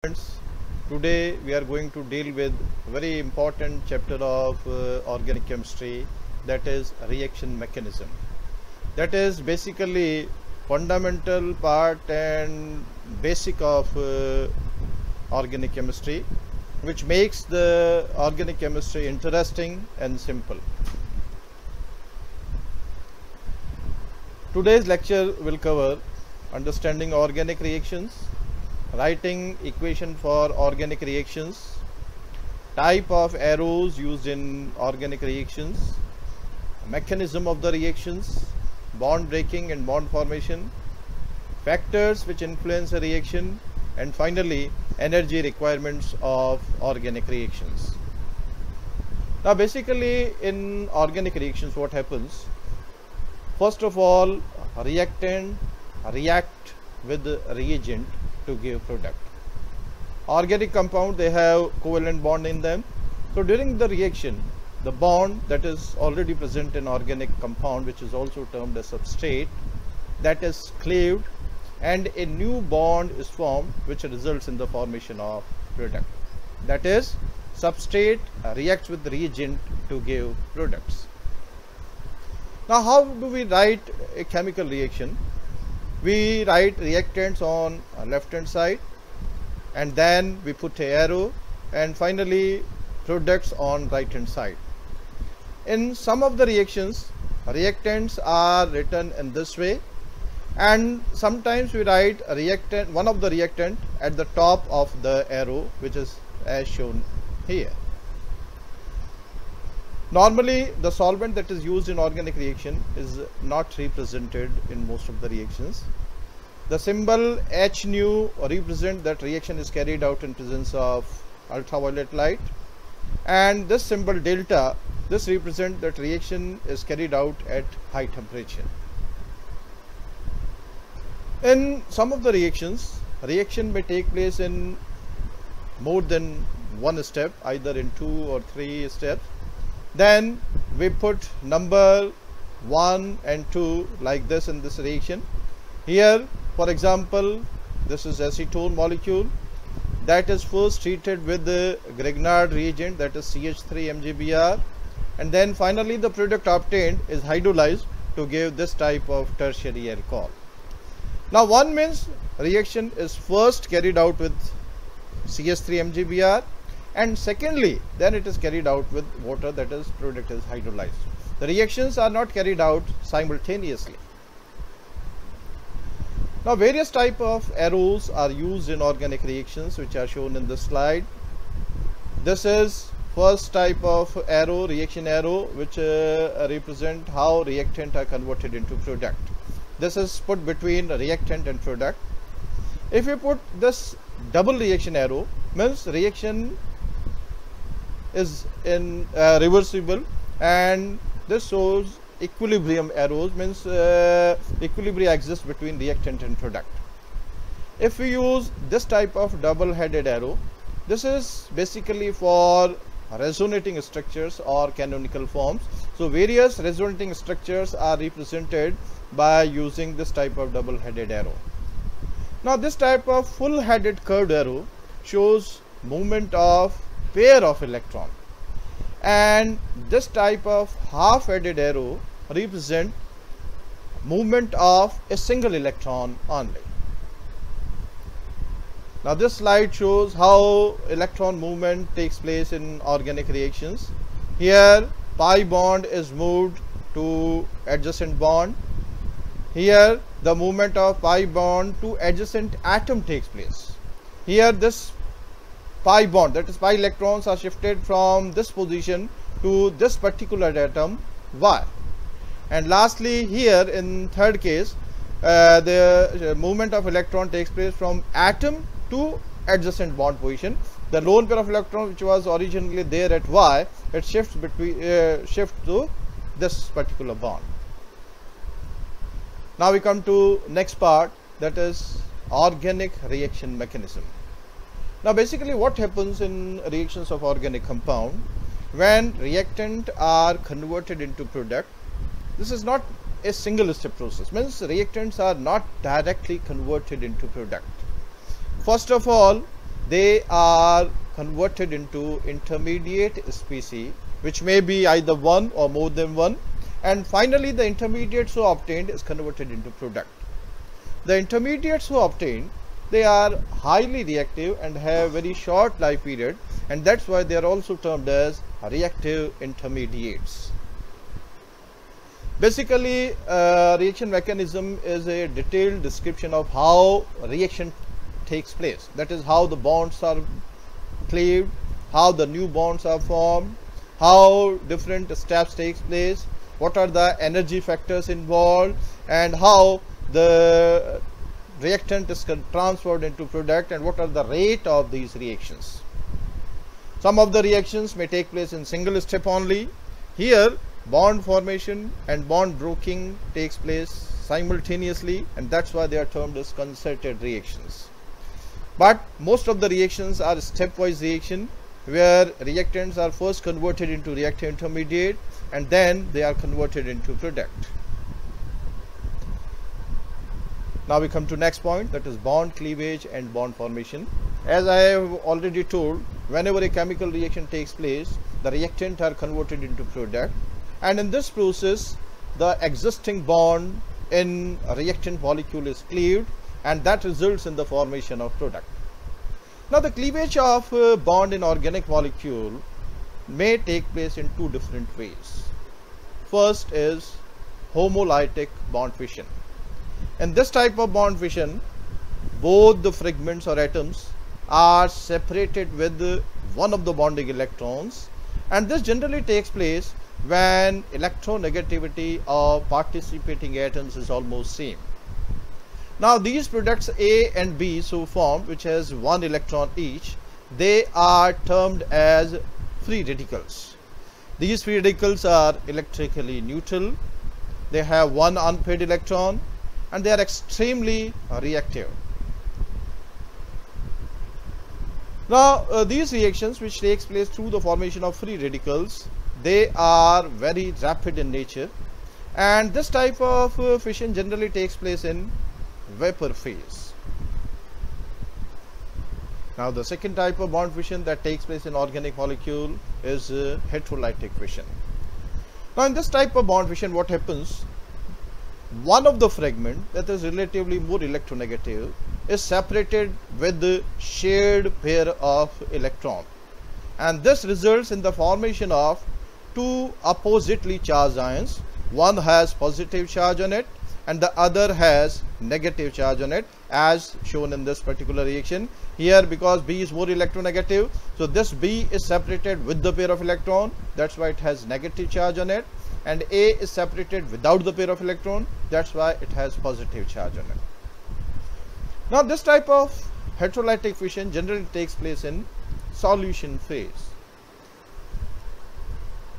Friends, today we are going to deal with a very important chapter of organic chemistry, that is reaction mechanism. That is basically fundamental part and basic of organic chemistry, which makes the organic chemistry interesting and simple. Today's lecture will cover understanding organic reactions, writing equation for organic reactions, type of arrows used in organic reactions, mechanism of the reactions, bond breaking and bond formation, factors which influence a reaction, and finally energy requirements of organic reactions. Now basically in organic reactions what happens? First of all, reactant react with the reagent to give product. Organic compound, they have covalent bond in them. So during the reaction, the bond that is already present in organic compound, which is also termed as substrate, that is cleaved and a new bond is formed, which results in the formation of product. That is, substrate reacts with the reagent to give products. Now how do we write a chemical reaction? We write reactants on left hand side, and then we put a arrow, and finally products on right hand side. In some of the reactions, reactants are written in this way, and sometimes we write a reactant, one of the reactant at the top of the arrow, which is as shown here. Normally the solvent that is used in organic reaction is not represented in most of the reactions. The symbol H nu represents that reaction is carried out in presence of ultraviolet light, and this symbol delta, this represents that reaction is carried out at high temperature. In some of the reactions, reaction may take place in more than one step, either in 2 or 3 steps. Then we put number 1 and 2 like this in this reaction. Here, for example, this is acetone molecule that is first treated with the Grignard reagent, that is CH3 MgBr, and then finally the product obtained is hydrolyzed to give this type of tertiary alcohol. Now one means reaction is first carried out with CH3 MgBr, and secondly then it is carried out with water, that is product is hydrolyzed. The reactions are not carried out simultaneously. Now various type of arrows are used in organic reactions, which are shown in this slide. This is first type of arrow, reaction arrow, which represent how reactant are converted into product. This is put between reactant and product. If you put this double reaction arrow, means reaction is in reversible, and this shows equilibrium arrows, means equilibrium exists between reactant and product. If we use this type of double headed arrow, this is basically for resonating structures or canonical forms. So various resonating structures are represented by using this type of double headed arrow. Now this type of full headed curved arrow shows movement of pair of electron, and this type of half headed arrow represent movement of a single electron only. Now this slide shows how electron movement takes place in organic reactions. Here pi bond is moved to adjacent bond. Here the movement of pi bond to adjacent atom takes place. Here this pi bond, that is pi electrons, are shifted from this position to this particular atom Y. And lastly here in third case, the movement of electron takes place from atom to adjacent bond position. The lone pair of electron which was originally there at Y, it shifts between shifts to this particular bond. Now we come to next part, that is organic reaction mechanism. Now basically what happens in reactions of organic compound, when reactant are converted into product, this is not a single step process, means reactants are not directly converted into product. First of all, they are converted into intermediate species, which may be either one or more than one, and finally the intermediate so obtained is converted into product. The intermediates so obtained, they are highly reactive and have very short life period, and that's why they are also termed as reactive intermediates. Basically, reaction mechanism is a detailed description of how reaction takes place. That is, how the bonds are cleaved, how the new bonds are formed, how different steps takes place, what are the energy factors involved, and how the reactant is transferred into product, and what are the rate of these reactions. Some of the reactions may take place in single step only. Here bond formation and bond breaking takes place simultaneously, and that's why they are termed as concerted reactions. But most of the reactions are stepwise reaction, where reactants are first converted into reactive intermediate and then they are converted into product. Now we come to next point, that is bond cleavage and bond formation. As I have already told, whenever a chemical reaction takes place, the reactant are converted into product, and in this process the existing bond in a reactant molecule is cleaved, and that results in the formation of product. Now the cleavage of bond in organic molecule may take place in two different ways. First is homolytic bond fission. In this type of bond fission, both the fragments or atoms are separated with one of the bonding electrons, and this generally takes place when electronegativity of participating atoms is almost same. Now these products A and B so formed, which has one electron each, they are termed as free radicals. These free radicals are electrically neutral, they have one unpaired electron, and they are extremely reactive. Now these reactions, which takes place through the formation of free radicals, they are very rapid in nature, and this type of fission generally takes place in vapor phase. Now the second type of bond fission that takes place in organic molecule is heterolytic fission. Now in this type of bond fission, what happens, one of the fragment that is relatively more electronegative is separated with the shared pair of electron, and this results in the formation of two oppositely charged ions. One has positive charge on it and the other has negative charge on it, as shown in this particular reaction. Here, because B is more electronegative, so this B is separated with the pair of electron, that's why it has negative charge on it, and A is separated without the pair of electron, that's why it has positive charge on it. Now this type of heterolytic fission generally takes place in solution phase.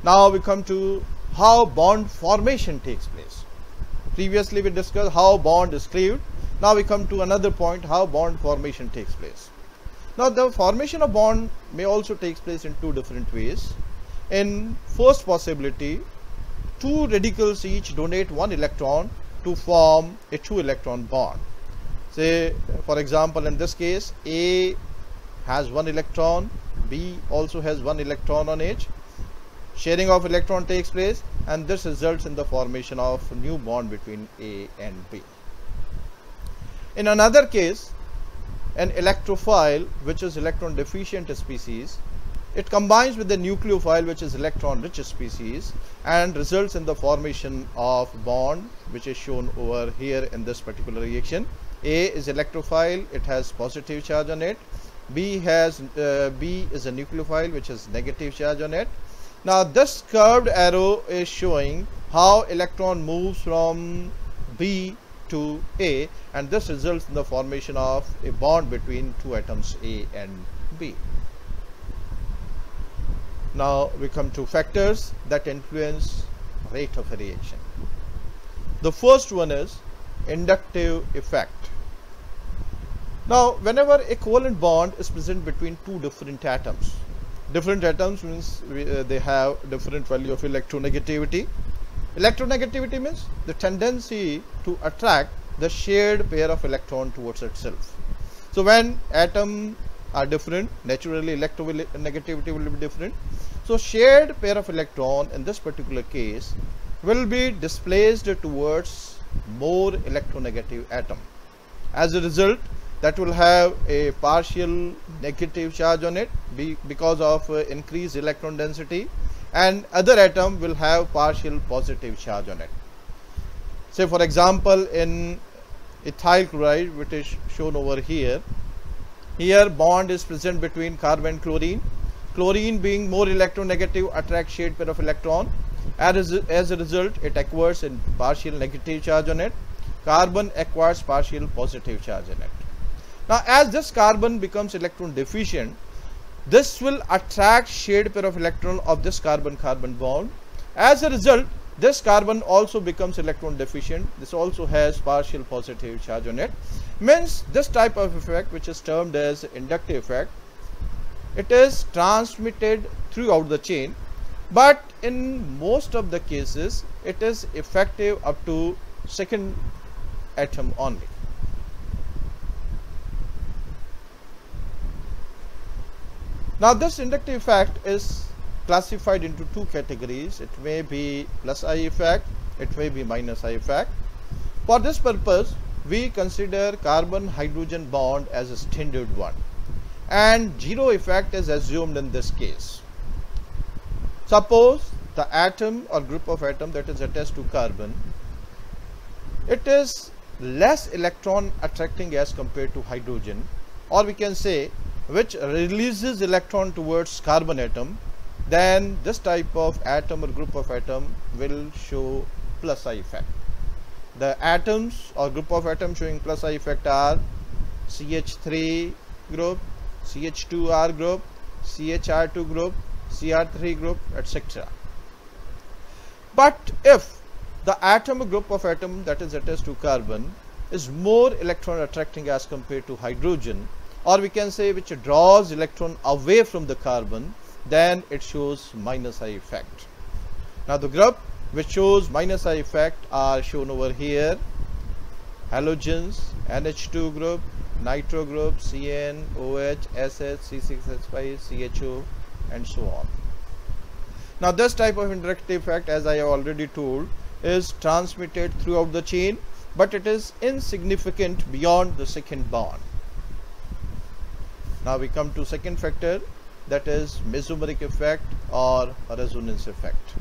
Now we come to how bond formation takes place. Previously we discussed how bond is cleaved. Now we come to another point, how bond formation takes place. Now the formation of bond may also take place in two different ways. In first possibility, two radicals each donate one electron to form a two electron bond. Say for example, in this case A has one electron, B also has one electron on each. Sharing of electron takes place, and this results in the formation of a new bond between A and B. In another case, an electrophile, which is electron deficient species, it combines with the nucleophile, which is electron rich species, and results in the formation of bond, which is shown over here in this particular reaction. A is electrophile, it has positive charge on it. B is a nucleophile, which has negative charge on it. Now this curved arrow is showing how electron moves from B to A, and this results in the formation of a bond between two atoms A and B. Now we come to factors that influence rate of a reaction. The first one is inductive effect. Now whenever a covalent bond is present between two different atoms means they have different value of electronegativity. Electronegativity means the tendency to attract the shared pair of electron towards itself. So when atom are different. Naturally, electronegativity will be different. So shared pair of electron in this particular case will be displaced towards more electronegative atom. As a result, that will have a partial negative charge on it because of increased electron density, and other atom will have partial positive charge on it. Say for example, in ethyl chloride, which is shown over here, bond is present between carbon and chlorine. Chlorine, being more electronegative, attracts shared pair of electron. As a result, it acquires a partial negative charge on it. Carbon acquires partial positive charge on it. Now, as this carbon becomes electron deficient, this will attract shared pair of electron of this carbon-carbon bond. As a result, this carbon also becomes electron deficient. This also has partial positive charge on it. Means this type of effect, which is termed as inductive effect, it is transmitted throughout the chain, but in most of the cases it is effective up to second atom only. Now this inductive effect is classified into two categories. It may be plus I effect, it may be minus I effect. For this purpose, we consider carbon hydrogen bond as a standard one, and zero effect is assumed in this case. Suppose the atom or group of atom that is attached to carbon, it is less electron attracting as compared to hydrogen, or we can say which releases electron towards carbon atom, then this type of atom or group of atom will show plus I effect. The atoms or group of atoms showing plus I effect are CH3 group, CH2R group, CHR2 group, CR3 group, etc. But if the atom or group of atom that is attached to carbon is more electron attracting as compared to hydrogen, or we can say which draws electron away from the carbon, then it shows minus I effect. Now the group which shows minus I effect are shown over here: halogens, NH2 group, nitro group, CN, OH, SH, C6H5, CHO, and so on. Now this type of inductive effect, as I have already told, is transmitted throughout the chain, but it is insignificant beyond the second bond. Now we come to second factor, that is mesomeric effect or resonance effect.